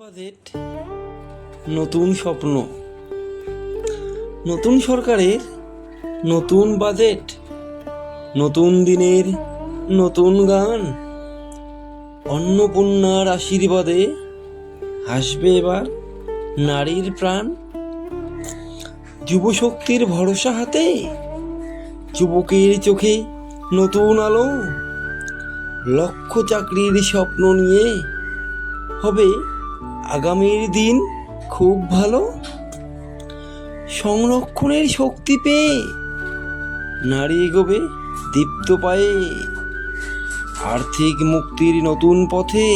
Budget, নতুন স্বপ্ন। নতুন সরকারের নতুন বাজেট, নতুন দিনের নতুন গান। অন্নপূর্ণার আশীর্বাদে হাসবে এবার নারীর প্রাণ। যুবশক্তির ভরসা হাতে, যুবকের চোখে নতুন আলো। লক্ষ চাকরির স্বপ্ন নিয়ে হবে আগামীর দিন খুব ভালো। সংরক্ষণের শক্তি পেয়ে নারী এগোবে দীপ্ত পায়ে। আর্থিক মুক্তির নতুন পথে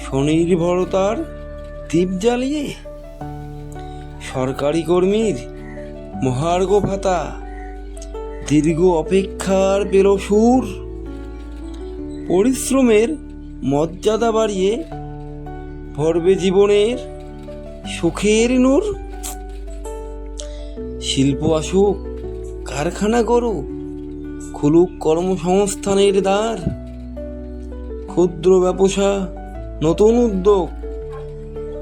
স্বনির্ভরতার দীপ জ্বালিয়ে। সরকারি কর্মীর মহার্ঘ ভাতা দীর্ঘ অপেক্ষার পেল সুর। পরিশ্রমের মর্যাদা বাড়িয়ে ভরবে জীবনের সুখের নূর। শিল্প আসুক, কারখানা গড়ুক, খুলুক কর্মসংস্থানের দ্বার। ক্ষুদ্র ব্যবসা নতুন উদ্যোগ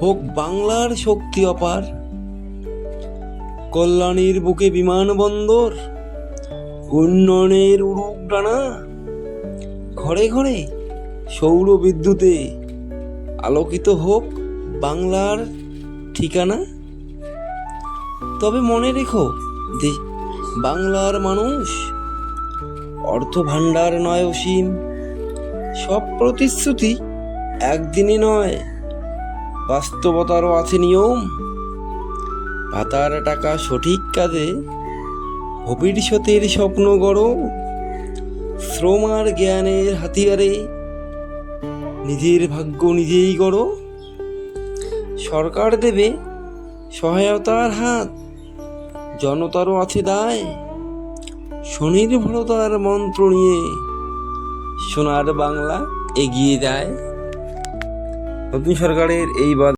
হোক বাংলার শক্তি অপার। কল্যাণীর বুকে বিমানবন্দর, উন্নয়নের উড়ুক ডানা। ঘরে ঘরে সৌর বিদ্যুতে আলোকিত হোক বাংলার ঠিকানা। তবে মনে রেখো বাংলার মানুষ, অর্থ ভাণ্ডার নয় অসীম। সব প্রতিশ্রুতি একদিনে নয়, বাস্তবতারও আছে নিয়ম। পাতার টাকা সঠিক কাজে ভবিষ্যতের স্বপ্ন গড়ো। শ্রম আর জ্ঞানের হাতিয়ারে নিজের ভাগ্য নিজেই গড়ো। সরকার দেবে সহায়তার হাত, জনতারও আছে দায়। স্বনির্ভরতার মন্ত্র নিয়ে সোনার বাংলা এগিয়ে যায়। নতুন সরকারের এই